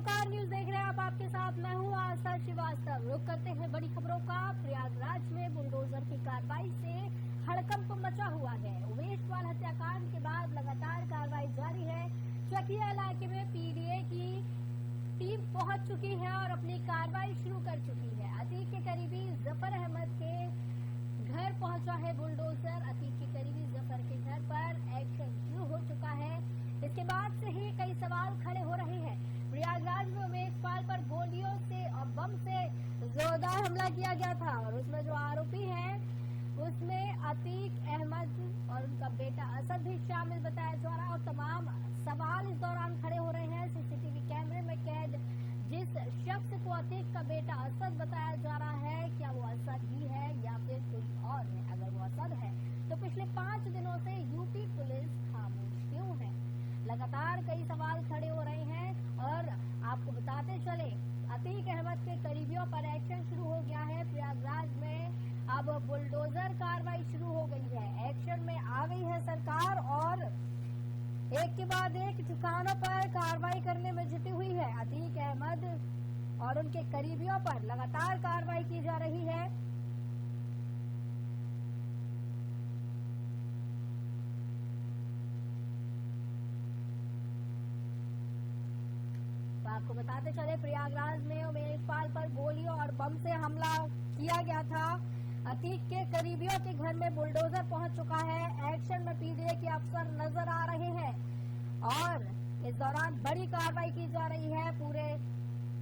Omkar news देख रहे हैं आप, आपके साथ मैं हूं आस्था श्रीवास्तव। रुक करते हैं बड़ी खबरों का। प्रयागराज में बुलडोजर की कार्रवाई से हड़कंप मचा हुआ है। उमेश पाल हत्याकांड के बाद लगातार कार्रवाई जारी है। चकिया इलाके में पीडीए की टीम पहुंच चुकी है और अपनी कार्रवाई शुरू कर चुकी है। अतीक के करीबी जफर अहमद के घर पहुंचा है बुलडोजर। अतीक के करीबी जफर के घर पर एक्शन शुरू हो चुका है। इसके बाद से ही कई सवाल खड़े हो रहे हैं। प्रयागराज में उमेश पाल पर गोलियों से और बम से जोरदार हमला किया गया था और उसमें जो आरोपी हैं उसमें अतीक अहमद और उनका बेटा असद भी शामिल बताया जा रहा है। और तमाम सवाल इस दौरान खड़े हो रहे हैं। सीसीटीवी कैमरे में कैद जिस शख्स को अतीक का बेटा असद बताया जा रहा है, क्या वो असद ही है या फिर कोई और है? अगर वो असद है तो पिछले 5 दिनों से यूपी पुलिस खामोश क्यों है? लगातार कई सवाल खड़े हो रहे हैं। और आपको बताते चले, अतीक अहमद के करीबियों पर एक्शन शुरू हो गया है। प्रयागराज में अब बुलडोजर कार्रवाई शुरू हो गई है। एक्शन में आ गई है सरकार और एक के बाद एक ठिकानों पर कार्रवाई करने में जुटी हुई है। अतीक अहमद और उनके करीबियों पर लगातार कार्रवाई की जा रही है। तो आपको बताते चले, प्रयागराज में उमेश पाल पर गोलियों और बम से हमला किया गया था। अतीक के करीबियों के घर में बुलडोजर पहुंच चुका है। एक्शन में पीडीए के अफसर नजर आ रहे हैं और इस दौरान बड़ी कार्रवाई की जा रही है। पूरे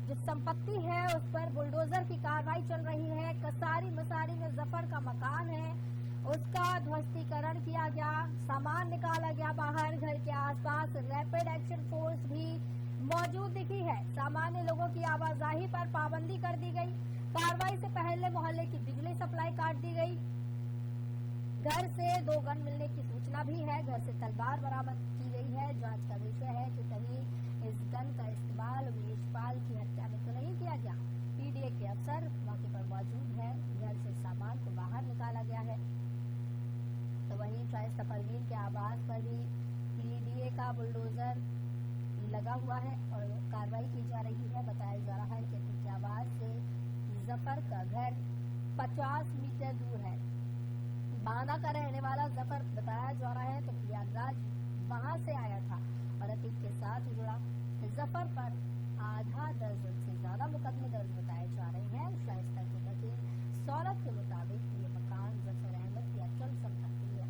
जो संपत्ति है उस पर बुलडोजर की कार्रवाई चल रही है। कसारी मसारी में जफर का मकान है, उसका ध्वस्तीकरण किया गया, सामान निकाला गया बाहर। घर के आसपास रैपिड एक्शन फोर्स भी मौजूद दिखी है। सामान्य लोगों की आवाजाही पर पाबंदी कर दी गई। कार्रवाई से पहले मोहल्ले की बिजली सप्लाई काट दी गई। घर से 2 गन मिलने की सूचना भी है। घर से तलवार बरामद की गई है। जांच का विषय है कि कहीं इस गन का इस्तेमाल उमेश पाल की हत्या में तो नहीं किया गया। पीडीए के अफसर मौके पर मौजूद है। घर से सामान को बाहर निकाला गया है। तो वहीं शाइस्ता परवीन के आवास पर भी पीडीए का बुलडोजर लगा हुआ है और कार्रवाई की जा रही है। बताया जा रहा है कि अतीक के आवास से जफर का घर 50 मीटर दूर है। बांदा का रहने वाला जफर बताया जा रहा है तो प्रयागराज वहां से आया था और अतीक के साथ जुड़ा। जफर पर आधा दर्जन से ज्यादा मुकदमे दर्ज बताए जा रहे हैं। शाइस्ता के वकील सौरभ के मुताबिक ये मकान जफर अहमद की अचल संपत्ति है।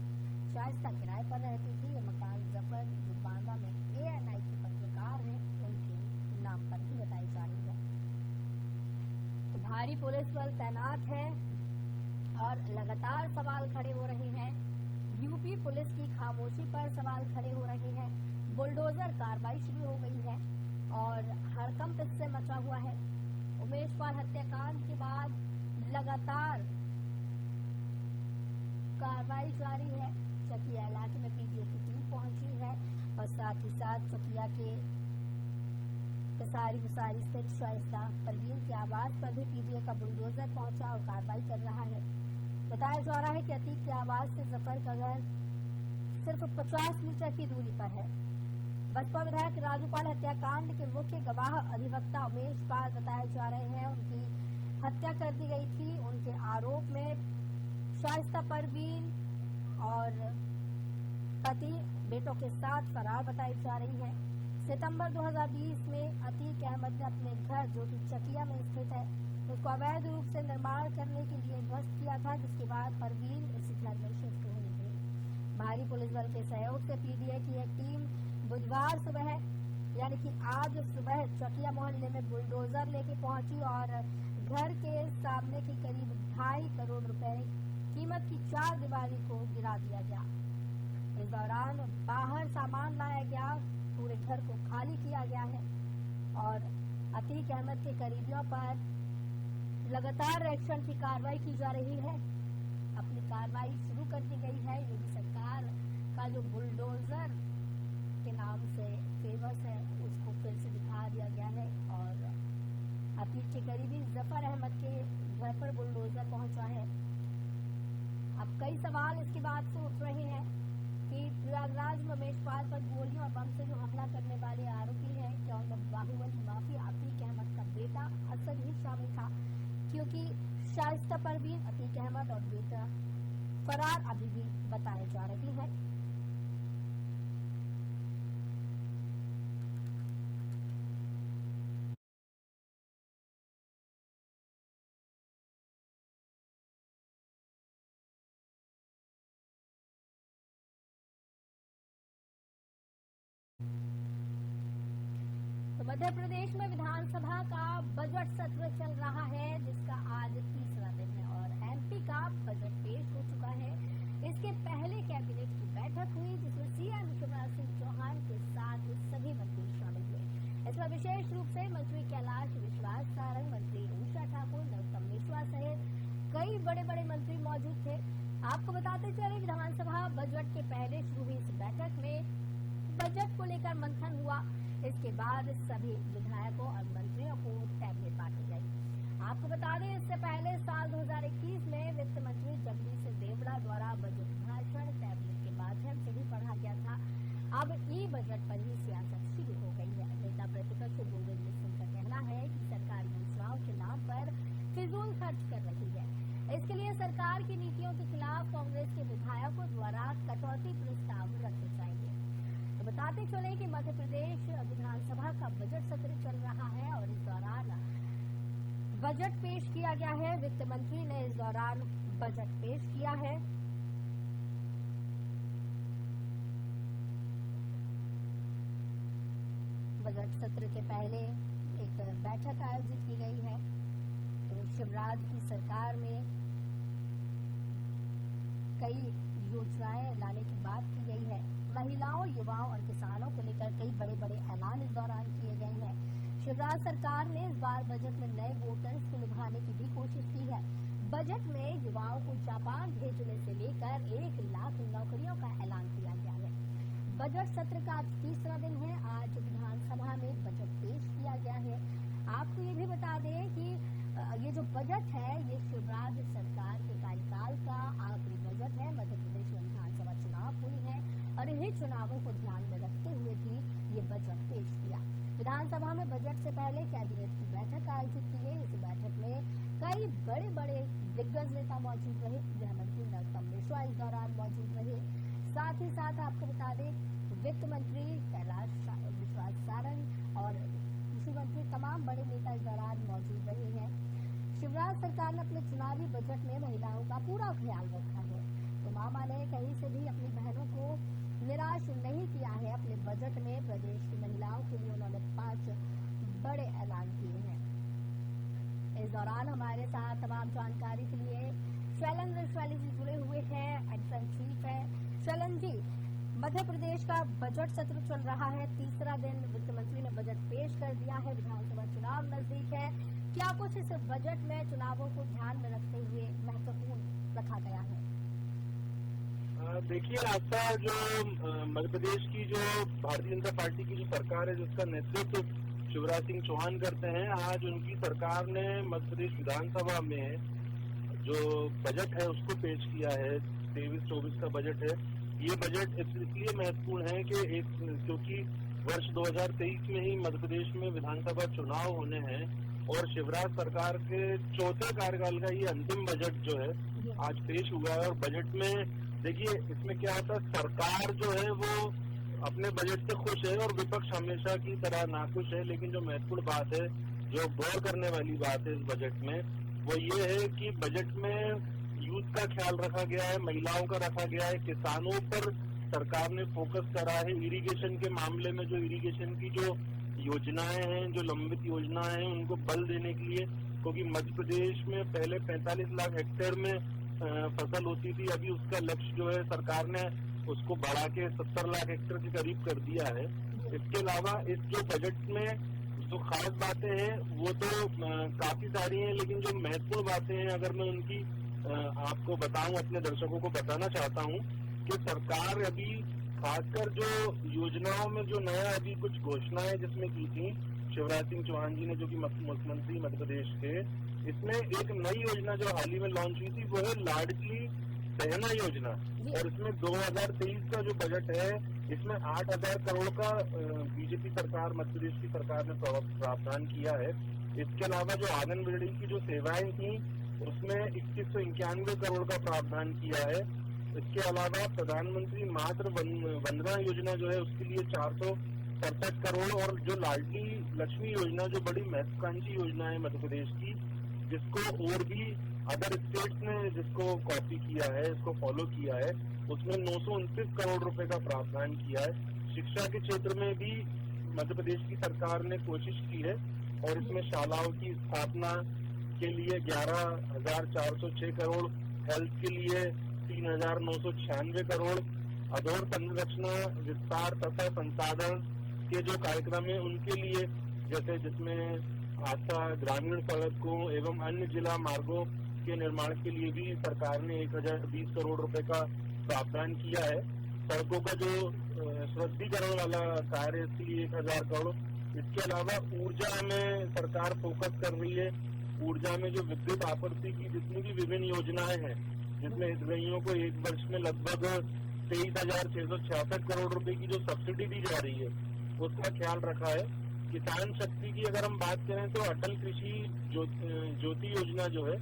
शाइस्ता किराए पर रहती थी। ये मकान जफर जो बांदा में ANI के पत्रकार हैं उनके नाम पर भी बताई जा रही है। तो भारी पुलिस बल तैनात है और लगातार सवाल खड़े हो रहे हैं। यूपी पुलिस की खामोशी पर सवाल खड़े हो रहे हैं। बुलडोजर कार्रवाई शुरू हो गई है और हड़कंप इससे मचा हुआ है। उमेश पाल हत्याकांड के बाद लगातार कार्रवाई जारी है। चकिया इलाके में पीडीए की टीम पहुंची है और साथ ही साथ चकिया के कसारी मुसारी स्थित शाइस्ता परवीन के आवास पर भी पीडीए का बुलडोजर पहुंचा और कार्रवाई कर रहा है। बताया जा रहा है कि अतीक के आवास से जफर का घर सिर्फ 50 मीटर की दूरी पर है। बसपा विधायक राजू पाल हत्याकांड के मुख्य गवाह अधिवक्ता उमेश पाल बताए जा रहे हैं। उनकी हत्या कर दी गई थी। उनके आरोप में शाइस्ता परवीन और पति बेटों के साथ फरार बताई जा रही है। सितंबर 2020 में अतीक अहमद ने अपने घर जो कि चकिया में स्थित है उसको अवैध रूप से निर्माण करने के लिए ध्वस्त किया था, जिसके बाद परवीन इस घर में शिफ्ट हुई थी। भारी पुलिस बल के सहयोग से पीडीए की एक टीम बुधवार सुबह यानी कि आज सुबह चकिया मोहल्ले में बुलडोजर लेके पहुंची और घर के सामने की करीब 2.5 करोड़ रुपए कीमत की 4 दीवारी को गिरा दिया गया। इस दौरान बाहर सामान लाया गया, पूरे घर को खाली किया गया है और अतीक अहमद के करीबियों पर लगातार एक्शन की कार्रवाई की जा रही है। अपनी कार्रवाई शुरू कर दी गई है। योगी सरकार का जो बुलडोजर के नाम से फेमस है उसको फिर से दिखा दिया गया है और अतीक के करीबी जफर अहमद के घर पर बुलडोजर पहुंचा है। अब कई सवाल इसके बाद से उठ रहे हैं कि प्रयागराज में उमेश पाल पर गोलियों और बम से जो हमला करने वाले आरोपी हैं क्या उनमें बाहुबली माफिया शाइस्ता परवीन, अतीक अहमद और बेटा फरार अभी भी बताए जा रही है। तो मध्य प्रदेश में विधानसभा का बजट सत्र चल रहा है, जिसका आज तीसरा दिन है और एमपी का बजट पेश हो चुका है। इसके पहले कैबिनेट की बैठक हुई, जिसमें सीएम शिवराज सिंह चौहान के साथ सभी मंत्री शामिल हुए। इसमें विशेष रूप से मंत्री कैलाश विश्वास सारंग, मंत्री उषा ठाकुर, नरोत्तम मिश्रा सहित कई बड़े बड़े मंत्री मौजूद थे। आपको बताते चले, विधानसभा बजट के पहले शुरू हुई इस बैठक में बजट को लेकर मंथन हुआ। इसके बाद सभी विधायकों और मंत्रियों को टैबलेट बांटी गई। आपको बता दें, इससे पहले साल 2021 में वित्त मंत्री जगदीश देवड़ा द्वारा बजट भाषण टैबलेट के माध्यम से भी पढ़ा गया था। अब ई बजट पर ही सियासत शुरू हो गई है। नेता प्रतिपक्ष गोविंद सिंह का कहना है कि सरकार योजनाओं के नाम पर फिजूल खर्च कर रही है। इसके लिए सरकार की नीतियों के खिलाफ कांग्रेस के विधायकों द्वारा कटौती प्रस्ताव रखे जाएंगे। तो बताते चले कि मध्य प्रदेश विधानसभा का बजट सत्र चल रहा है और इस दौरान बजट पेश किया गया है। वित्त मंत्री ने इस दौरान बजट पेश किया है। बजट सत्र के पहले एक बैठक आयोजित की गई है। तो शिवराज की सरकार में कई योजनाएं लाने की बात की गई है। महिलाओं, युवाओं और किसानों को लेकर कई बड़े बड़े ऐलान इस दौरान किए गए हैं। शिवराज सरकार ने इस बार बजट में नए वोटर्स को लुभाने की भी कोशिश की है। बजट में युवाओं को जापान भेजने से लेकर 1 लाख नौकरियों का ऐलान किया गया है। बजट सत्र का आज तीसरा दिन है। आज विधानसभा में बजट पेश किया गया है। आपको ये भी बता दें कि ये जो बजट है, ये शिवराज सरकार के कार्यकाल का आखिरी बजट है। मध्य प्रदेश में विधानसभा चुनाव हुई है और इन्हीं चुनावों को ध्यान में रखते हुए भी ये बजट पेश किया। विधानसभा में बजट से पहले कैबिनेट की बैठक आयोजित की गई। इस बैठक में कई बड़े बड़े दिग्गज नेता मौजूद रहे। गृह मंत्री नरोत्तम मिश्रा इस दौरान मौजूद रहे। साथ ही साथ आपको बता दें, वित्त मंत्री कैलाश विश्वास सारंग और कृषि मंत्री, तमाम बड़े नेता इस दौरान मौजूद रहे हैं। शिवराज सरकार ने अपने चुनावी बजट में महिलाओं का पूरा ख्याल रखा है। तो मामा ने कहीं से भी अपनी बहनों को निराश नहीं किया है। अपने बजट में प्रदेश की महिलाओं के लिए उन्होंने 5 बड़े ऐलान किए हैं। इस दौरान हमारे साथ तमाम जानकारी के लिए शैलन जी जुड़े हुए हैं, एडिटर इन चीफ है। शैलन जी, मध्य प्रदेश का बजट सत्र चल रहा है, तीसरा दिन वित्त मंत्री ने बजट पेश कर दिया है। विधानसभा चुनाव नजदीक है, क्या कुछ इस बजट में चुनावों को ध्यान में रखते हुए महत्वपूर्ण रखा गया है? देखिए, आपका जो मध्य प्रदेश की जो भारतीय जनता पार्टी की जो सरकार है, जिसका नेतृत्व शिवराज सिंह चौहान करते हैं, आज उनकी सरकार ने मध्य प्रदेश विधानसभा में जो बजट है उसको पेश किया है। 23-24 का बजट है। ये बजट इसलिए महत्वपूर्ण है कि क्योंकि वर्ष 2023 में ही मध्य प्रदेश में विधानसभा चुनाव होने हैं और शिवराज सरकार के चौथे कार्यकाल का ये अंतिम बजट जो है आज पेश हुआ है। और बजट में देखिए, इसमें क्या होता है, सरकार जो है वो अपने बजट से खुश है और विपक्ष हमेशा की तरह नाखुश है। लेकिन जो महत्वपूर्ण बात है, जो गौर करने वाली बात है इस बजट में, वो ये है कि बजट में यूथ का ख्याल रखा गया है, महिलाओं का रखा गया है, किसानों पर सरकार ने फोकस करा है। इरिगेशन के मामले में जो इरिगेशन की जो योजनाएं हैं, जो लंबित योजनाएं हैं, उनको बल देने के लिए, क्योंकि मध्य प्रदेश में पहले 45 लाख हेक्टेयर में फसल होती थी, अभी उसका लक्ष्य जो है सरकार ने उसको बढ़ा के 70 लाख हेक्टेयर के करीब कर दिया है। इसके अलावा इस जो बजट में जो खास बातें हैं वो तो काफी सारी हैं, लेकिन जो महत्वपूर्ण बातें हैं, अगर मैं उनकी आपको बताऊं, अपने दर्शकों को बताना चाहता हूं कि सरकार अभी खासकर जो योजनाओं में जो नया अभी कुछ घोषणाएं जिसमें की थी शिवराज सिंह चौहान जी ने, जो कि मुख्यमंत्री मध्य प्रदेश के, इसमें एक नई योजना जो हाल ही में लॉन्च हुई थी वो है लाडली बहना योजना। और इसमें 2023 का जो बजट है, इसमें 8,000 करोड़ का बीजेपी सरकार, मध्य प्रदेश की सरकार ने प्रावधान किया है। इसके अलावा जो आंगनबाड़ी की जो सेवाएं थी उसमें 2191 करोड़ का प्रावधान किया है। इसके अलावा प्रधानमंत्री मातृ वंदना योजना जो है उसके लिए 467 करोड़, और जो लाडली लक्ष्मी योजना जो बड़ी महत्वाकांक्षी योजना है मध्य प्रदेश की, जिसको और भी अदर स्टेट्स ने जिसको कॉपी किया है, इसको फॉलो किया है, उसमें 929 करोड़ रुपए का प्रावधान किया है। शिक्षा के क्षेत्र में भी मध्य प्रदेश की सरकार ने कोशिश की है और इसमें शालाओं की स्थापना के लिए 11,406 करोड़, हेल्थ के लिए 3,996 करोड़, अधोर संरचना विस्तार तथा संसाधन के जो कार्यक्रम है उनके लिए, जैसे जिसमें आशा ग्रामीण सड़कों एवं अन्य जिला मार्गों के निर्माण के लिए भी सरकार ने 1,020 करोड़ रुपए का प्रावधान किया है। सड़कों का जो सुदृढ़ीकरण वाला कार्य है इसके लिए 1,000 करोड़। इसके अलावा ऊर्जा में सरकार फोकस कर रही है। ऊर्जा में जो विद्युत आपूर्ति की जितनी भी विभिन्न योजनाएं हैं, जिसमें हितग्राहियों को एक वर्ष में लगभग 23,666 करोड़ रुपए की जो सब्सिडी दी जा रही है उसका ख्याल रखा है। किसान शक्ति की अगर हम बात करें तो अटल कृषि ज्योति योजना जो है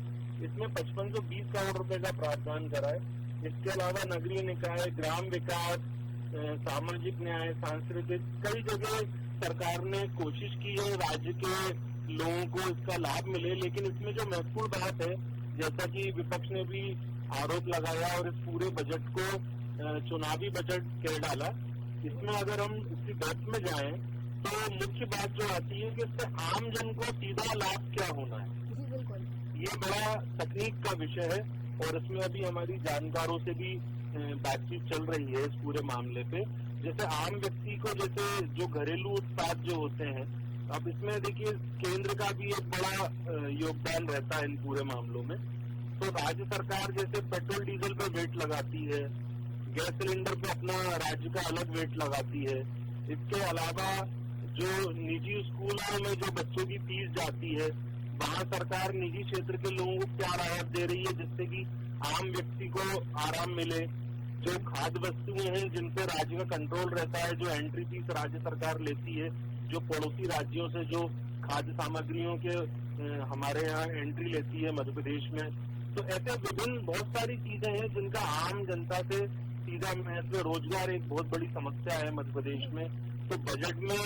इसमें 5520 करोड़ रुपए का प्रावधान करा है। इसके अलावा नगरीय निकाय, ग्राम विकास, सामाजिक न्याय, सांस्कृतिक, कई जगह सरकार ने कोशिश की है राज्य के लोगों को इसका लाभ मिले। लेकिन इसमें जो महत्वपूर्ण बात है, जैसा कि विपक्ष ने भी आरोप लगाया और इस पूरे बजट को चुनावी बजट कह डाला, इसमें अगर हम इसकी डेप्थ में जाएं तो मुख्य बात जो आती है कि इससे आम जन को सीधा लाभ क्या होना है। जी बिल्कुल, ये बड़ा तकनीक का विषय है और इसमें अभी हमारी जानकारों से भी बातचीत चल रही है इस पूरे मामले पे। जैसे आम व्यक्ति को, जैसे जो घरेलू उत्पाद जो होते हैं, अब इसमें देखिए केंद्र का भी एक बड़ा योगदान रहता है इन पूरे मामलों में। तो राज्य सरकार जैसे पेट्रोल डीजल पे वेट लगाती है, गैस सिलेंडर पे अपना राज्य का अलग वेट लगाती है। इसके अलावा जो निजी स्कूलों में जो बच्चों की फीस जाती है, वहाँ सरकार निजी क्षेत्र के लोगों को क्या राहत दे रही है जिससे कि आम व्यक्ति को आराम मिले। जो खाद्य वस्तुएं हैं जिन पे राज्य का कंट्रोल रहता है, जो एंट्री फीस राज्य सरकार लेती है, जो पड़ोसी राज्यों से जो खाद्य सामग्रियों के हमारे यहाँ एंट्री लेती है मध्य प्रदेश में, तो ऐसे विभिन्न बहुत सारी चीजें हैं जिनका आम जनता से सीधा महत्व। रोजगार एक बहुत बड़ी समस्या है मध्य प्रदेश में, तो बजट में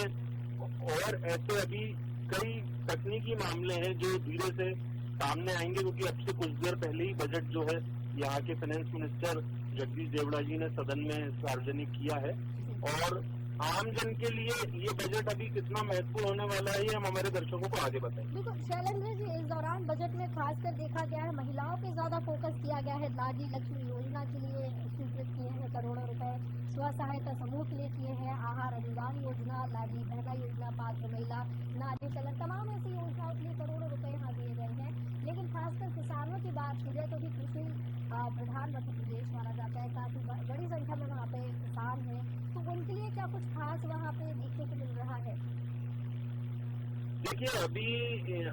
और ऐसे अभी कई तकनीकी मामले हैं जो धीरे से सामने आएंगे, क्योंकि अब से कुछ देर पहले ही बजट जो है यहाँ के फाइनेंस मिनिस्टर जगदीश देवड़ा जी ने सदन में सार्वजनिक किया है। और आम जन के लिए ये बजट अभी कितना महत्वपूर्ण होने वाला है ये हम हमारे दर्शकों को आगे बताएंगे। बिल्कुल शैलेंद्र जी, इस दौरान बजट में खासकर देखा गया है महिलाओं पे ज्यादा फोकस किया गया है। लाडली लक्ष्मी योजना के लिए स्वीकृत किए हैं करोड़ों रुपए, स्व सहायता समूह के लिए किए हैं, आहार अनुदान योजना, लाडली बहना योजना, पात्र महिला नारी चलन, तमाम ऐसी योजनाओं के लिए करोड़ों रुपए यहाँ दिए गए हैं। लेकिन खासकर किसानों की बात की जाए तो भी कृषि प्रधान मध्य प्रदेश माना जाता है, काफी बड़ी संख्या में वहाँ पे किसान हैं, तो उनके लिए क्या कुछ खास वहाँ पे देखने को मिल रहा है? देखिए अभी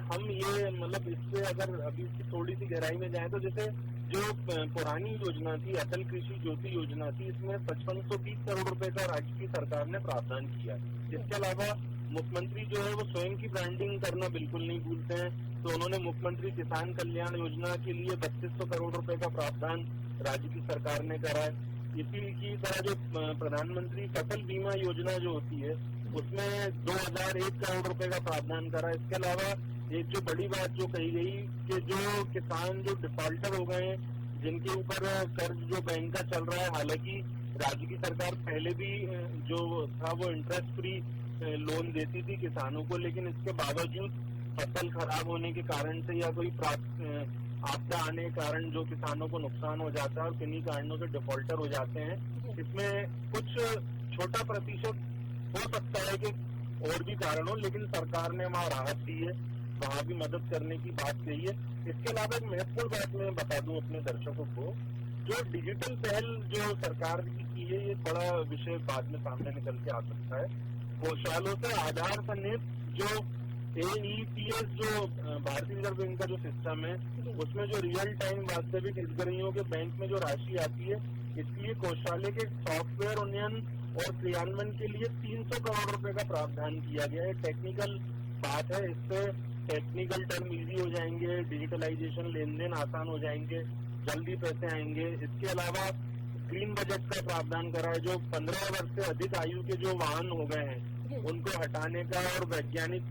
हम ये मतलब इससे अगर अभी इसकी थोड़ी सी गहराई में जाए तो जैसे जो पुरानी योजना थी अटल कृषि ज्योति योजना थी, इसमें 5520 करोड़ रुपए का राज्य की सरकार ने प्रावधान किया। इसके अलावा मुख्यमंत्री जो है वो स्वयं की ब्रांडिंग करना बिल्कुल नहीं भूलते हैं, तो उन्होंने मुख्यमंत्री किसान कल्याण योजना के लिए 3200 करोड़ रुपए का प्रावधान राज्य की सरकार ने करा है। इसी की तरह जो प्रधानमंत्री फसल बीमा योजना जो होती है उसमें 2001 करोड़ रुपए का प्रावधान करा। इसके अलावा एक जो बड़ी बात जो कही गई कि जो किसान जो डिफॉल्टर हो गए हैं, जिनके ऊपर कर्ज जो बैंक का चल रहा है, हालांकि राज्य की सरकार पहले भी जो था वो इंटरेस्ट फ्री लोन देती थी किसानों को, लेकिन इसके बावजूद फसल खराब होने के कारण से या कोई आपदा आने के कारण जो किसानों को नुकसान हो जाता है और किन्हीं कारणों से डिफॉल्टर हो जाते हैं, इसमें कुछ छोटा प्रतिशत हो सकता है कि और भी कारण हो, लेकिन सरकार ने वहाँ राहत दी है, वहाँ भी मदद करने की बात कही है। इसके अलावा एक महत्वपूर्ण बात मैं बता दूं अपने दर्शकों को, जो डिजिटल पहल जो सरकार की है, ये बड़ा विषय बाद में सामने निकल के आ सकता है। कोषालों से आधार सन्निहित जो AEPS जो भारतीय रिजर्व बैंक का जो सिस्टम है, उसमें जो रियल टाइम वास्तविक हितग्राहियों के बैंक में जो राशि आती है, इसलिए कोषालय के सॉफ्टवेयर उन्नयन और क्रियान्वयन के लिए 300 करोड़ रुपए का प्रावधान किया गया है। टेक्निकल बात है, इससे टेक्निकल टर्म इजी हो जाएंगे, डिजिटलाइजेशन, लेन देन आसान हो जाएंगे, जल्दी पैसे आएंगे। इसके अलावा ग्रीन बजट का प्रावधान करा है, जो 15 वर्ष से अधिक आयु के जो वाहन हो गए हैं उनको हटाने का और वैज्ञानिक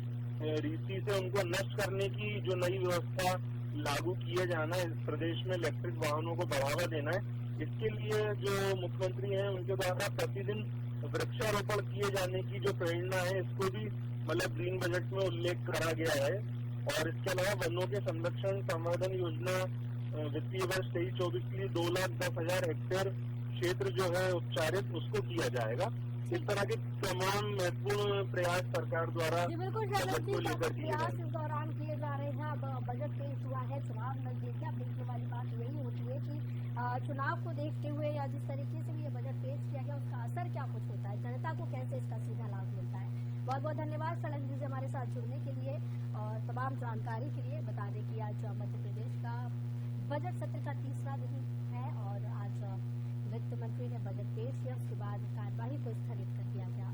रीति से उनको नष्ट करने की जो नई व्यवस्था लागू किए जाना है, इस प्रदेश में इलेक्ट्रिक वाहनों को बढ़ावा देना है। इसके लिए जो मुख्यमंत्री हैं उनके द्वारा प्रतिदिन वृक्षारोपण किए जाने की जो प्रेरणा है, इसको भी मतलब ग्रीन बजट में उल्लेख करा गया है। और इसके अलावा वनों के संरक्षण संवर्धन योजना वित्तीय वर्ष 23-24 के लिए 2,10,000 हेक्टेयर क्षेत्र जो है उपचारित, उसको किया जाएगा। इस तरह के तमाम महत्वपूर्ण प्रयास सरकार द्वारा बजट को लेकर किए प्रयास इस दौरान किए जा रहे हैं। अब बजट पेश हुआ है, चुनाव नजदीक है। अब देखने वाली बात यही होती है कि चुनाव को देखते हुए या जिस तरीके से भी ये बजट पेश किया गया उसका असर क्या कुछ होता है, जनता को कैसे इसका सीधा लाभ मिलता है। बहुत बहुत धन्यवाद शलंग जी से हमारे साथ जुड़ने के लिए और तमाम जानकारी के लिए। बता दें कि आज मध्य प्रदेश का बजट सत्र का तीसरा दिन है और आज वित्त मंत्री ने बजट पेश किया, उसके बाद कार्यवाही को स्थगित कर दिया गया।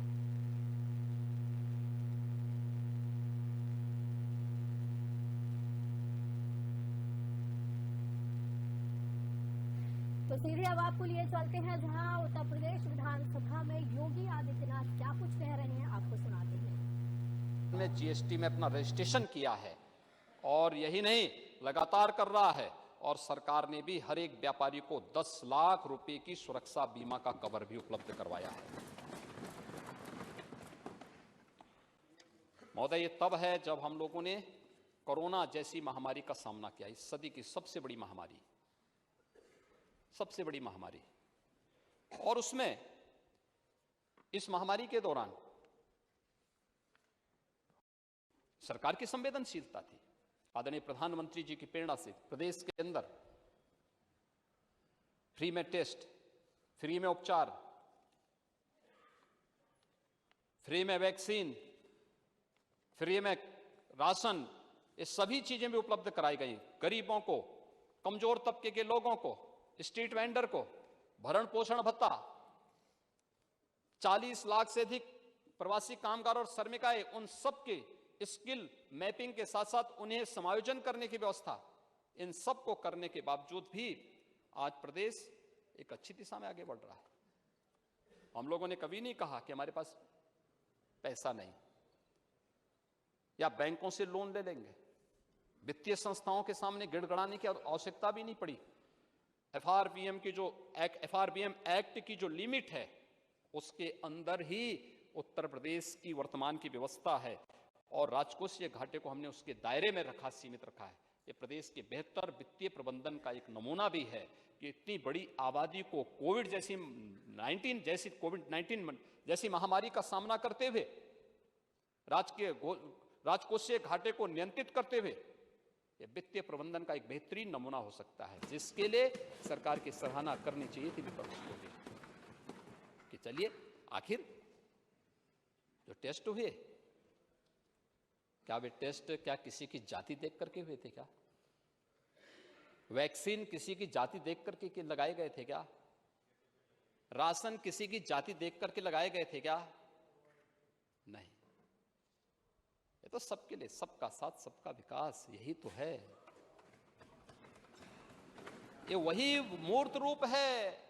तो सीधे अब आपको लिए चलते हैं जहां उत्तर प्रदेश विधानसभा में योगी आदित्यनाथ क्या कुछ कह रहे हैं, आपको सुनाते हैं। ने जीएसटी में अपना रजिस्ट्रेशन किया है और यही नहीं, लगातार कर रहा है। और सरकार ने भी हर एक व्यापारी को 10 लाख रुपए की सुरक्षा बीमा का कवर भी उपलब्ध करवाया है। महोदय, ये तब है जब हम लोगों ने कोरोना जैसी महामारी का सामना किया, इस सदी की सबसे बड़ी महामारी, सबसे बड़ी महामारी। और उसमें इस महामारी के दौरान सरकार की संवेदनशीलता थी। आदरणीय प्रधानमंत्री जी की प्रेरणा से प्रदेश के अंदर फ्री में टेस्ट, फ्री में उपचार, फ्री में वैक्सीन, फ्री में राशन, ये सभी चीजें भी उपलब्ध कराई गई। गरीबों को, कमजोर तबके के लोगों को, स्ट्रीट वेंडर को भरण पोषण भत्ता, 40 लाख से अधिक प्रवासी कामगार और श्रमिकाएं, उन सबके स्किल मैपिंग के साथ साथ उन्हें समायोजन करने की व्यवस्था, इन सब को करने के बावजूद भी आज प्रदेश एक अच्छी दिशा में आगे बढ़ रहा है। हम लोगों ने कभी नहीं कहा कि हमारे पास पैसा नहीं या बैंकों से लोन ले लेंगे। वित्तीय संस्थाओं के सामने गिड़गड़ाने की आवश्यकता भी नहीं पड़ी। एफआरबीएम एक्ट की जो लिमिट है उसके अंदर ही उत्तर प्रदेश की वर्तमान की व्यवस्था है और राजकोषीय घाटे को हमने उसके दायरे में रखा, सीमित रखा है। ये प्रदेश के बेहतर वित्तीय प्रबंधन का एक नमूना भी है कि इतनी बड़ी आबादी को कोविड जैसी महामारी का सामना करते हुए, राजकोषीय घाटे को नियंत्रित करते हुए, ये वित्तीय प्रबंधन का एक बेहतरीन नमूना हो सकता है, जिसके लिए सरकार की सराहना करनी चाहिए थी विपक्ष को भी कि चलिए, आखिर जो टेस्ट हुए, क्या वे टेस्ट क्या किसी की जाति देख करके हुए थे क्या? वैक्सीन किसी की जाति देख करके लगाए गए थे क्या? राशन किसी की जाति देख करके लगाए गए थे क्या? नहीं। ये तो सबके लिए, सबका साथ सबका विकास, यही तो है। ये वही मूर्त रूप है।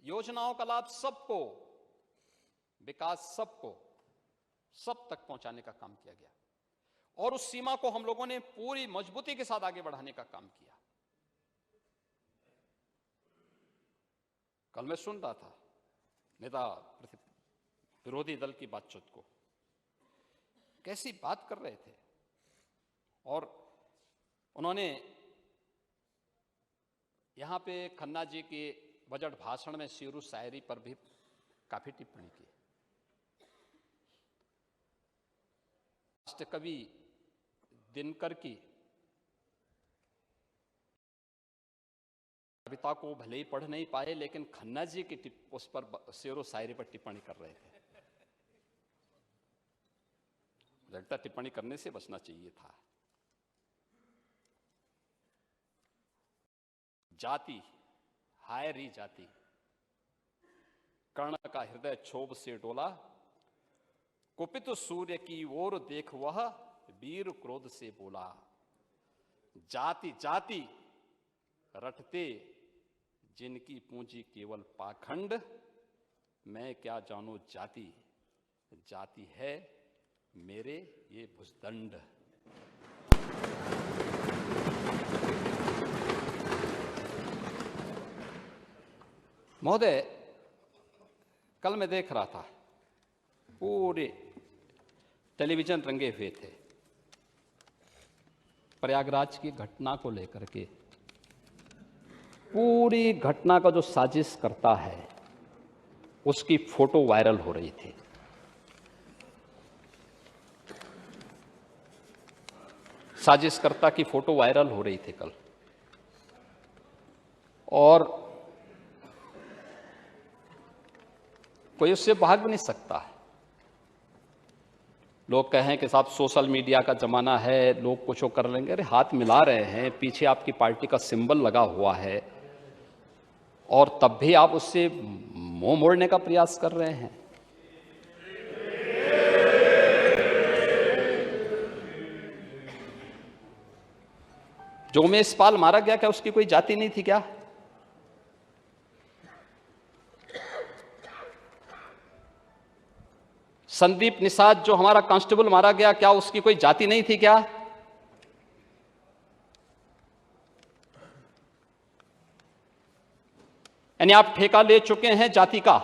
योजनाओं का लाभ सबको, विकास सबको, सब तक पहुंचाने का काम किया गया और उस सीमा को हम लोगों ने पूरी मजबूती के साथ आगे बढ़ाने का काम किया। कल मैं सुन रहा था नेता विरोधी दल की बातचीत को, कैसी बात कर रहे थे और उन्होंने यहां पे खन्ना जी के बजट भाषण में शेरू शायरी पर भी काफी टिप्पणी की। राष्ट्र कवि दिनकर की कविता को भले ही पढ़ नहीं पाए, लेकिन खन्ना जी की उस पर शेरो शायरी पर टिप्पणी कर रहे थे। लगता टिप्पणी करने से बचना चाहिए था। जाति, हाय री जाति, कर्ण का हृदय क्षोभ से डोला, कुपित सूर्य की ओर देख वह वीर क्रोध से बोला, जाति जाति रटते जिनकी पूंजी केवल पाखंड, मैं क्या जानू जाति, जाति है मेरे ये भुजदंड। महोदय, कल मैं देख रहा था, पूरे टेलीविजन रंगे हुए थे प्रयागराज की घटना को लेकर के। पूरी घटना का जो साजिश करता है उसकी फोटो वायरल हो रही थी। साजिशकर्ता की फोटो वायरल हो रही थी कल, और कोई उससे भाग भी नहीं सकता है। लोग कहें कि साहब सोशल मीडिया का जमाना है, लोग कुछ कर लेंगे। अरे हाथ मिला रहे हैं, पीछे आपकी पार्टी का सिंबल लगा हुआ है, और तब भी आप उससे मुंह मोड़ने का प्रयास कर रहे हैं। जो उमेश पाल मारा गया, क्या उसकी कोई जाति नहीं थी क्या? संदीप निषाद जो हमारा कांस्टेबल मारा गया, क्या उसकी कोई जाति नहीं थी क्या? यानी आप ठेका ले चुके हैं जाति का,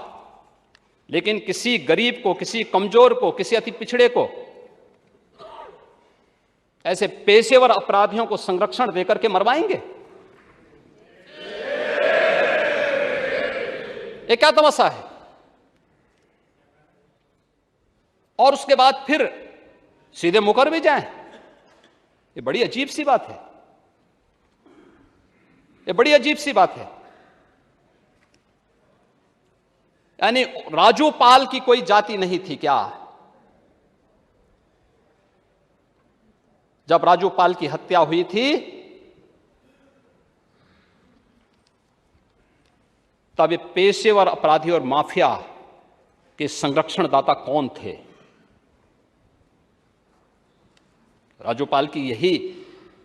लेकिन किसी गरीब को, किसी कमजोर को, किसी अति पिछड़े को, ऐसे पेशेवर अपराधियों को संरक्षण देकर के मरवाएंगे? ये क्या तमाशा है? और उसके बाद फिर सीधे मुकर भी जाएं, ये बड़ी अजीब सी बात है। ये बड़ी अजीब सी बात है। यानी राजू पाल की कोई जाति नहीं थी क्या? जब राजू पाल की हत्या हुई थी तब ये पेशेवर अपराधी और माफिया के संरक्षणदाता कौन थे? राजू पाल की यही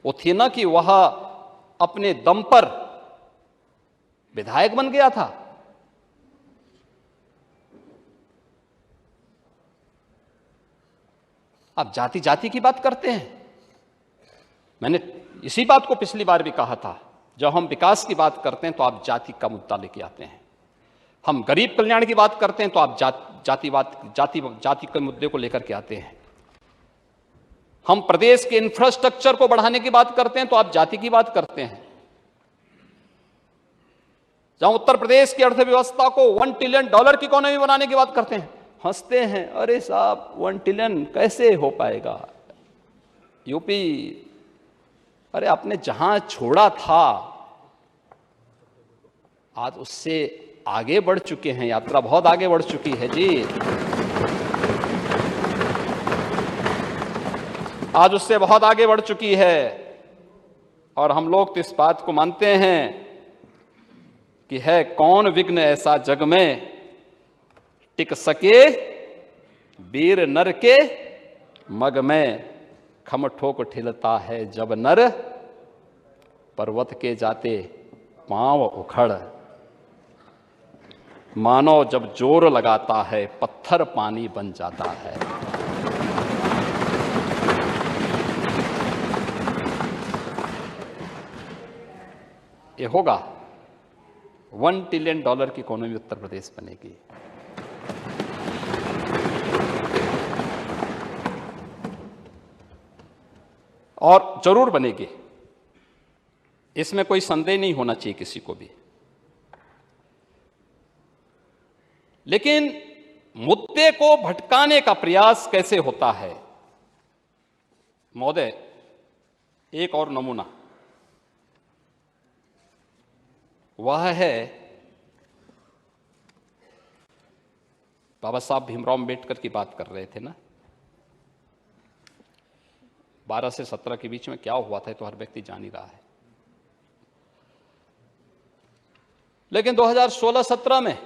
वो थी ना कि वह अपने दम पर विधायक बन गया था। आप जाति जाति की बात करते हैं। मैंने इसी बात को पिछली बार भी कहा था, जब हम विकास की बात करते हैं तो आप जाति का मुद्दा लेके आते हैं, हम गरीब कल्याण की बात करते हैं तो आप जाति के मुद्दे को लेकर के आते हैं, हम प्रदेश के इंफ्रास्ट्रक्चर को बढ़ाने की बात करते हैं तो आप जाति की बात करते हैं। जहां उत्तर प्रदेश की अर्थव्यवस्था को $1 ट्रिलियन की इकोनॉमी बनाने की बात करते हैं, हंसते हैं, अरे साहब 1 ट्रिलियन कैसे हो पाएगा? यूपी, अरे आपने जहां छोड़ा था आज उससे आगे बढ़ चुके हैं, यात्रा बहुत आगे बढ़ चुकी है जी। आज उससे बहुत आगे बढ़ चुकी है, और हम लोग तो इस बात को मानते हैं कि है कौन विघ्न ऐसा जग में टिक सके वीर नर के मग में। खम ठोक ठिलता है जब नर पर्वत के जाते पांव उखड़। मानो जब जोर लगाता है पत्थर पानी बन जाता है। ये होगा, $1 ट्रिलियन की इकोनॉमी उत्तर प्रदेश बनेगी। और जरूर बनेगी, इसमें कोई संदेह नहीं होना चाहिए किसी को भी। लेकिन मुद्दे को भटकाने का प्रयास कैसे होता है? महोदय, एक और नमूना वह है बाबा साहब भीमराव अंबेडकर की बात कर रहे थे ना, 12 से 17 के बीच में क्या हुआ था तो हर व्यक्ति जान ही रहा है। लेकिन 2016-17 में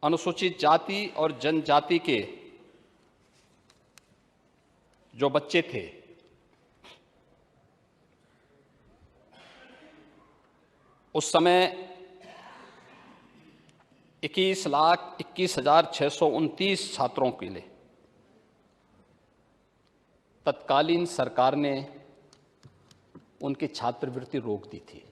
अनुसूचित जाति और जनजाति के जो बच्चे थे, उस समय 21,21,629 छात्रों के लिए तत्कालीन सरकार ने उनकी छात्रवृत्ति रोक दी थी।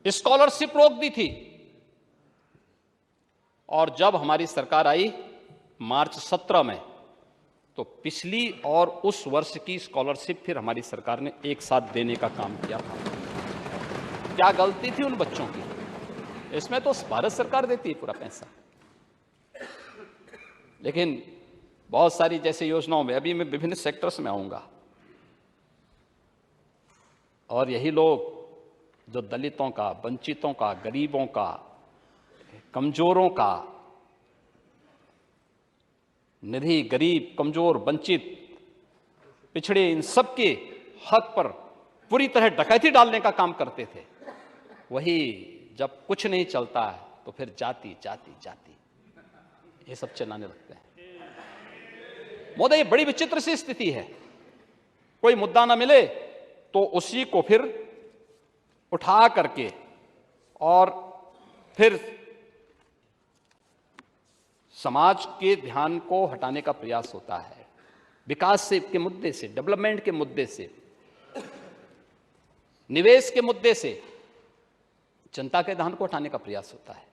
स्कॉलरशिप रोक दी थी। और जब हमारी सरकार आई मार्च 17 में, तो पिछली और उस वर्ष की स्कॉलरशिप फिर हमारी सरकार ने एक साथ देने का काम किया था। क्या गलती थी उन बच्चों की? इसमें तो भारत सरकार देती है पूरा पैसा, लेकिन बहुत सारी जैसे योजनाओं में, अभी मैं विभिन्न सेक्टर्स में आऊंगा, और यही लोग जो दलितों का, वंचितों का, गरीबों का, कमजोरों का, निधि, गरीब, कमजोर, वंचित, पिछड़े, इन सब के हक पर पूरी तरह डकैती डालने का काम करते थे, वही जब कुछ नहीं चलता है तो फिर जाति जाति जाति ये सब चिल्लाने लगते हैं। महोदय, ये बड़ी विचित्र सी स्थिति है। कोई मुद्दा ना मिले तो उसी को फिर उठा करके और फिर समाज के ध्यान को हटाने का प्रयास होता है। विकास से के मुद्दे से, डेवलपमेंट के मुद्दे से, निवेश के मुद्दे से जनता के ध्यान को हटाने का प्रयास होता है,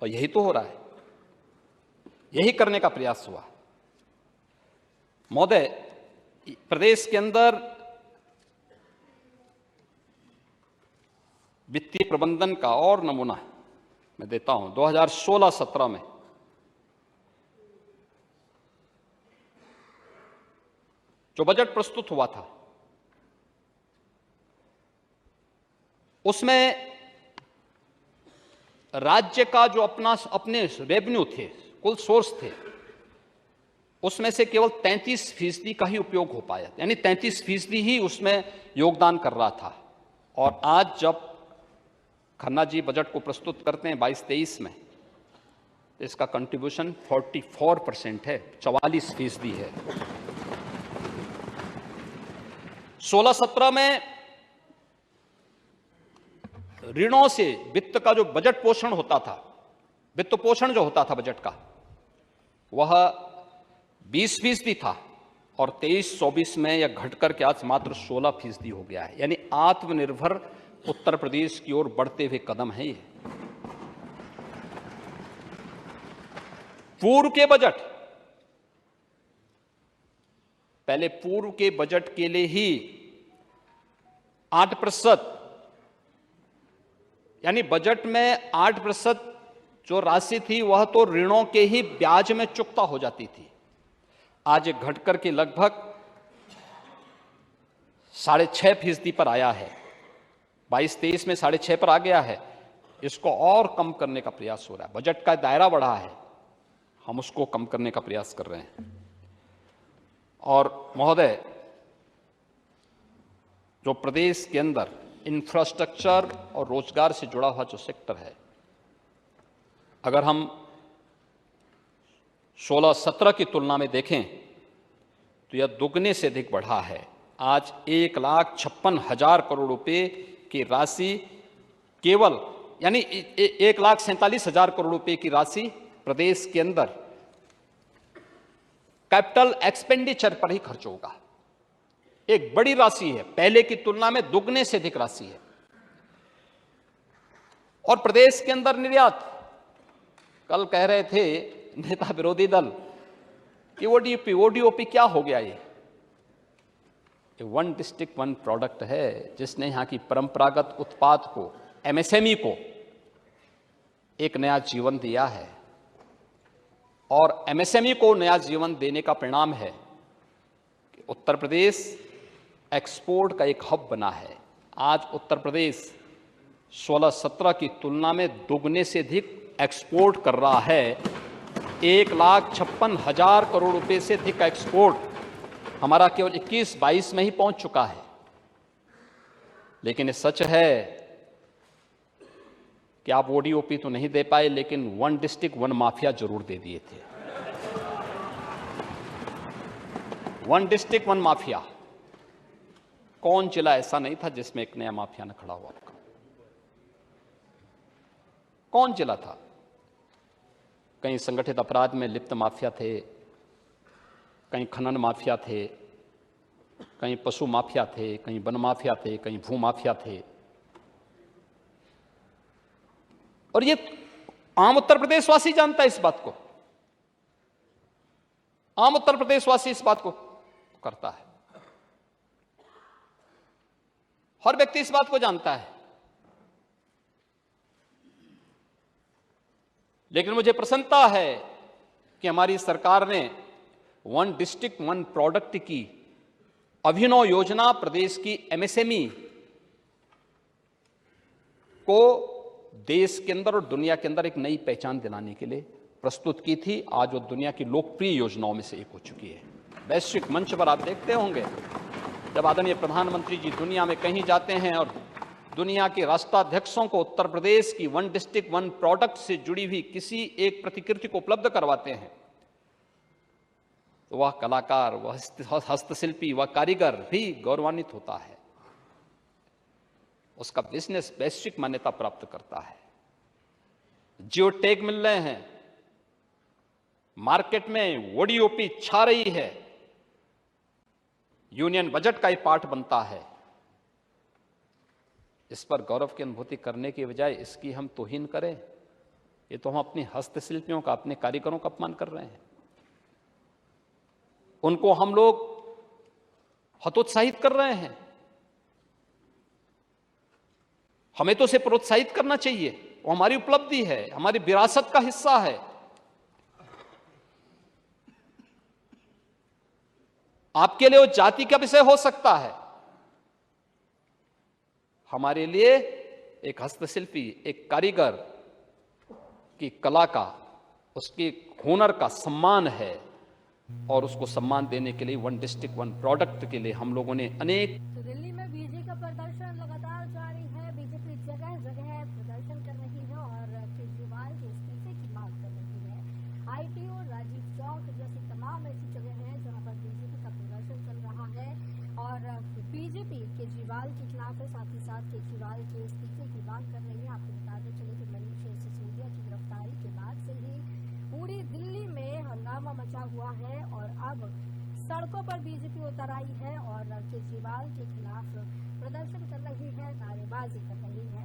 और यही तो हो रहा है, यही करने का प्रयास हुआ। महोदय, प्रदेश के अंदर वित्तीय प्रबंधन का और नमूना मैं देता हूं। 2016-17 में जो बजट प्रस्तुत हुआ था, उसमें राज्य का जो अपने रेवेन्यू थे, कुल सोर्स थे, उसमें से केवल 33% का ही उपयोग हो पाया, यानी 33% ही उसमें योगदान कर रहा था। और आज जब खन्ना जी बजट को प्रस्तुत करते हैं 22-23 में, तो इसका कंट्रीब्यूशन 44% है, 44% है। 16-17 में ऋणों से वित्त का जो बजट पोषण होता था, वित्त पोषण जो होता था बजट का, वह 20% था, और 23-24 में यह घटकर के आज मात्र 16% हो गया है। यानी आत्मनिर्भर उत्तर प्रदेश की ओर बढ़ते हुए कदम है ये। पूर्व के बजट, पहले पूर्व के बजट के लिए ही 8%, यानी बजट में 8% जो राशि थी वह तो ऋणों के ही ब्याज में चुकता हो जाती थी। आज घटकर के लगभग 6.5% पर आया है। 22-23 में 6.5 पर आ गया है। इसको और कम करने का प्रयास हो रहा है। बजट का दायरा बढ़ा है, हम उसको कम करने का प्रयास कर रहे हैं। और महोदय, जो प्रदेश के अंदर इंफ्रास्ट्रक्चर और रोजगार से जुड़ा हुआ जो सेक्टर है, अगर हम 16-17 की तुलना में देखें तो यह दुगने से अधिक बढ़ा है। आज 1,56,000 करोड़ रुपए की राशि केवल, यानी 1,47,000 करोड़ रुपए की राशि प्रदेश के अंदर कैपिटल एक्सपेंडिचर पर ही खर्च होगा। एक बड़ी राशि है, पहले की तुलना में दुगने से अधिक राशि है। और प्रदेश के अंदर निर्यात, कल कह रहे थे नेता विरोधी दल कि ओडीओपी क्या हो गया? ये वन डिस्ट्रिक्ट वन प्रोडक्ट है, जिसने यहां की परंपरागत उत्पाद को, एमएसएमई को एक नया जीवन दिया है। और एमएसएमई को नया जीवन देने का परिणाम है कि उत्तर प्रदेश एक्सपोर्ट का एक हब बना है। आज उत्तर प्रदेश 16-17 की तुलना में दुगने से अधिक एक्सपोर्ट कर रहा है। 1,56,000 करोड़ रुपए से अधिक का एक्सपोर्ट हमारा केवल 21-22 में ही पहुंच चुका है। लेकिन ये सच है कि आप ओडीओपी तो नहीं दे पाए, लेकिन 1 डिस्ट्रिक्ट 1 माफिया जरूर दे दिए थे। 1 डिस्ट्रिक्ट 1 माफिया। कौन जिला ऐसा नहीं था जिसमें एक नया माफिया न खड़ा हुआ? आपका कौन जिला था? कहीं संगठित अपराध में लिप्त माफिया थे, कहीं खनन माफिया थे, कहीं पशु माफिया थे, कहीं वन माफिया थे, कहीं भू माफिया थे। और ये आम उत्तर प्रदेशवासी जानता है इस बात को। आम उत्तर प्रदेशवासी इस बात को करता है। हर व्यक्ति इस बात को जानता है। लेकिन मुझे प्रसन्नता है कि हमारी सरकार ने 1 डिस्ट्रिक्ट 1 प्रोडक्ट की अभिनव योजना प्रदेश की एमएसएमई को देश के अंदर और दुनिया के अंदर एक नई पहचान दिलाने के लिए प्रस्तुत की थी। आज वो दुनिया की लोकप्रिय योजनाओं में से एक हो चुकी है। वैश्विक मंच पर आप देखते होंगे, जब आदरणीय प्रधानमंत्री जी दुनिया में कहीं जाते हैं और दुनिया के राष्ट्राध्यक्षों को उत्तर प्रदेश की 1 डिस्ट्रिक्ट 1 प्रोडक्ट से जुड़ी हुई किसी एक प्रतिकृति को उपलब्ध करवाते हैं, तो वह कलाकार, वह हस्तशिल्पी, वह कारीगर भी गौरवान्वित होता है। उसका बिजनेस वैश्विक मान्यता प्राप्त करता है। जियो टैग मिल रहे हैं, मार्केट में ओडीओपी छा रही है, यूनियन बजट का ही पार्ट बनता है। इस पर गौरव की अनुभूति करने की बजाय इसकी हम तौहीन करें, ये तो हम अपने हस्तशिल्पियों का, अपने कारीगरों का अपमान कर रहे हैं। उनको हम लोग हतोत्साहित कर रहे हैं। हमें तो उसे प्रोत्साहित करना चाहिए। वो हमारी उपलब्धि है, हमारी विरासत का हिस्सा है। आपके लिए वो जाति का विषय हो सकता है, हमारे लिए एक हस्तशिल्पी, एक कारीगर की कला का, उसके हुनर का सम्मान है। और उसको सम्मान देने के लिए 1 डिस्ट्रिक्ट 1 प्रोडक्ट के लिए हम लोगों ने अनेक। तो दिल्ली में बीजेपी का प्रदर्शन लगातार जारी है। बीजेपी जगह जगह प्रदर्शन कर रही है और केजरीवाल के इस्तीफे की मांग कर रही है। आईटीओ, राजीव चौक जैसी तमाम ऐसी जगह है जहां पर बीजेपी का प्रदर्शन चल रहा है और बीजेपी केजरीवाल के खिलाफ है, साथ ही साथ केजरीवाल के इस्तीफे की मांग कर रही है। आपको बताते चले कि मनीष सिसोदिया की गिरफ्तारी के बाद से ही पूरी दिल्ली में हंगामा मचा हुआ है और अब सड़कों पर बीजेपी उतर आई है और केजरीवाल के खिलाफ प्रदर्शन कर रही है, नारेबाजी कर रही है।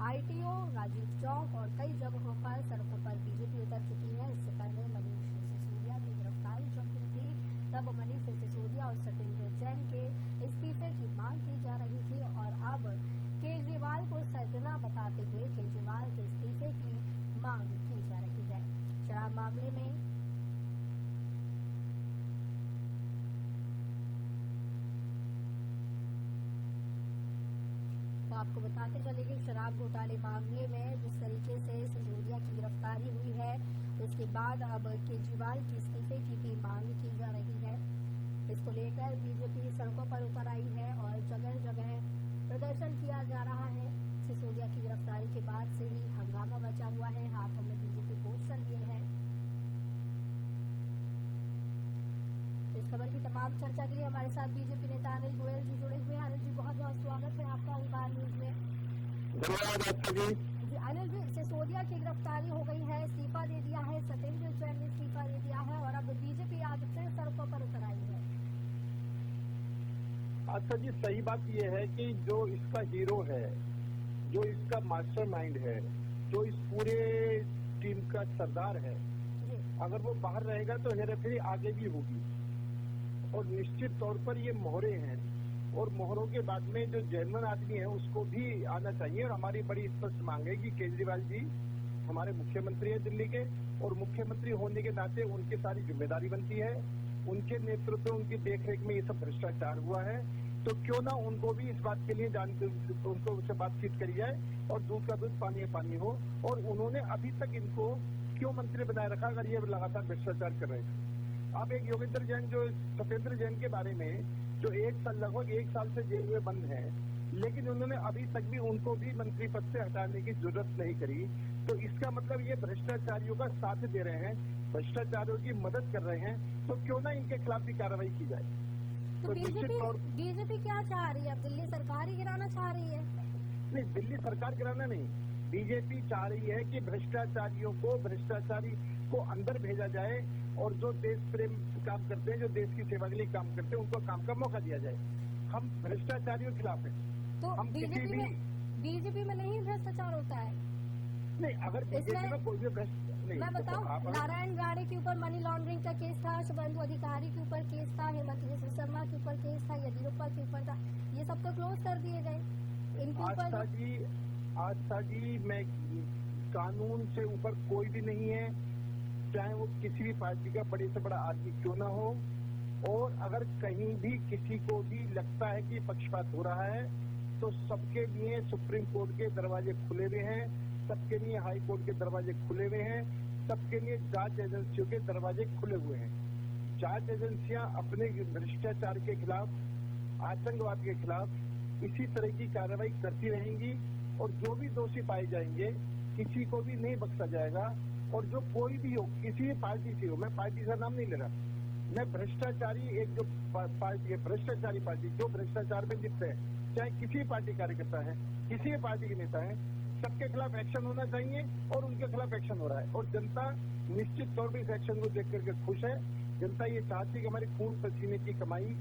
आईटीओ, राजीव चौक और कई जगहों पर सड़कों पर बीजेपी उतर चुकी है। इससे पहले मनीष सिसोदिया की गिरफ्तारी जब हुई थी, तब मनीष सिसोदिया और सत्येंद्र जैन के इस्तीफे की मांग की जा रही थी और अब केजरीवाल को सरगना बताते हुए केजरीवाल के इस्तीफे की मांग की जा रही है। शराब मामले में तो आपको बताते चले कि शराब घोटाले मामले में जिस तरीके से सिसोदिया की गिरफ्तारी हुई है, उसके बाद अब केजरीवाल के इस्तीफे की भी मांग की जा रही है। इसको लेकर बीजेपी सड़कों पर उतर आई है और जगह जगह प्रदर्शन किया जा रहा है। सिसोदिया की गिरफ्तारी के बाद से ही हंगामा मचा हुआ है, हाथों में बीजेपी पोस्टर लिए हैं। इस खबर की तमाम चर्चा के लिए हमारे साथ बीजेपी नेता अनिल गोयल जी जुड़े हुए हैं। अनिल जी, बहुत बहुत स्वागत है आपका ओंकार न्यूज में। धन्यवाद आपका जी। अनिल जी, सिसोदिया की गिरफ्तारी हो गई है, इस्तीफा दे दिया है, सत्येंद्र जैन ने इस्तीफा दे दिया है और अब बीजेपी आज फिर सड़कों पर उतर आई है। अच्छा जी, सही बात यह है कि जो इसका हीरो है, जो इसका मास्टरमाइंड है, जो इस पूरे टीम का सरदार है, अगर वो बाहर रहेगा तो हेराफेरी आगे भी होगी और निश्चित तौर पर ये मोहरे हैं और मोहरों के बाद में जो जेन्युइन आदमी है उसको भी आना चाहिए। और हमारी बड़ी स्पष्ट मांग है कि केजरीवाल जी हमारे मुख्यमंत्री है दिल्ली के और मुख्यमंत्री होने के नाते उनकी सारी जिम्मेदारी बनती है। उनके नेतृत्व, उनकी देखरेख में ये सब भ्रष्टाचार हुआ है, तो क्यों ना उनको भी इस बात के लिए उनको उससे बातचीत करी जाए और दूध का दूध पानी पानी हो। और उन्होंने अभी तक इनको क्यों मंत्री बनाए रखा अगर ये लगातार भ्रष्टाचार कर रहे थे। अब एक योगेंद्र जैन, जो सत्येंद्र जैन के बारे में जो लगभग एक साल से जेल में बंद हैं, लेकिन उन्होंने अभी तक भी उनको भी मंत्री पद से हटाने की जरूरत नहीं करी। तो इसका मतलब ये भ्रष्टाचारियों का साथ दे रहे हैं, भ्रष्टाचारियों की मदद कर रहे हैं, तो क्यों ना इनके खिलाफ भी कार्रवाई की जाए। तो बीजेपी क्या चाह रही है? अब दिल्ली सरकार ही गिराना चाह रही है? नहीं, दिल्ली सरकार गिराना नहीं, बीजेपी चाह रही है कि भ्रष्टाचारी को अंदर भेजा जाए और जो देश प्रेम काम करते हैं, जो देश की सेवा के लिए काम करते हैं, उनको काम का मौका दिया जाए। हम भ्रष्टाचारियों के खिलाफ हैं। तो हम बीजेपी में नहीं भ्रष्टाचार होता है? नहीं, अगर बीजेपी में कोई भी नहीं, मैं बताऊं, नारायण राणे के ऊपर मनी लॉन्ड्रिंग का केस था, शुभेंदु अधिकारी के ऊपर केस था, हेमंत बिश्व शर्मा के ऊपर केस था, येदियुरप्पा के ऊपर था, ये सब तो क्लोज कर दिए गए। इनके ऊपर आस्था जी, मैं कानून से ऊपर कोई भी नहीं है, चाहे वो किसी भी पार्टी का बड़े से बड़ा आदमी क्यों ना हो। और अगर कहीं भी किसी को भी लगता है कि पक्षपात हो रहा है, तो सबके लिए सुप्रीम कोर्ट के दरवाजे खुले हुए हैं, सबके लिए हाई कोर्ट के दरवाजे खुले हुए हैं, सबके लिए जांच एजेंसियों के दरवाजे खुले हुए हैं। जांच एजेंसियां अपने भ्रष्टाचार के खिलाफ, आतंकवाद के खिलाफ इसी तरह की कार्रवाई करती रहेंगी, और जो भी दोषी पाए जाएंगे किसी को भी नहीं बख्शा जाएगा। और जो कोई भी हो, किसी भी पार्टी से हो, मैं पार्टी का नाम नहीं ले रहा, मैं भ्रष्टाचारी, एक जो पार्टी है भ्रष्टाचारी पार्टी, जो भ्रष्टाचार में लिप्त है, चाहे किसी भी पार्टी कार्यकर्ता है, किसी भी पार्टी के नेता है, सबके खिलाफ एक्शन होना चाहिए, और उनके खिलाफ एक्शन हो रहा है। और जनता निश्चित तौर पर इस एक्शन को देख करके खुश है। जनता ये चाहती है कि हमारी खून पसीने की कमाई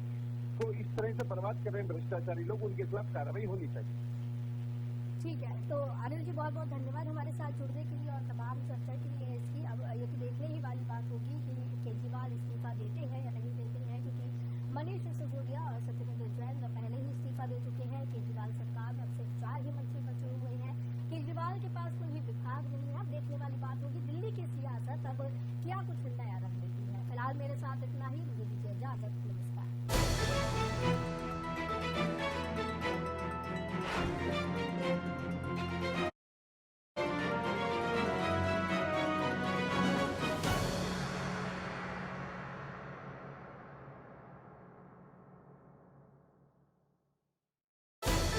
को इस तरह से बर्बाद कर रहे हैं भ्रष्टाचारी लोग, उनके खिलाफ कार्रवाई होनी चाहिए। ठीक है, तो अनिल जी बहुत बहुत धन्यवाद हमारे साथ जुड़ने के लिए और तमाम चर्चा के लिए इसकी। अब ये तो देखने ही वाली बात होगी कि केजरीवाल इस्तीफा देते हैं या नहीं देते हैं, क्योंकि मनीष सिसोदिया और सत्येंद्र जैन पहले ही इस्तीफा दे चुके हैं। केजरीवाल सरकार में अब सिर्फ 4 ही मंत्री बचे हुए हैं। केजरीवाल के पास कोई भी विभाग नहीं है। अब देखने वाली बात होगी दिल्ली की सियासत अब क्या कुछ नया रंग लेती है। फिलहाल मेरे साथ इतना ही, मुझे दीजिए इजाजत।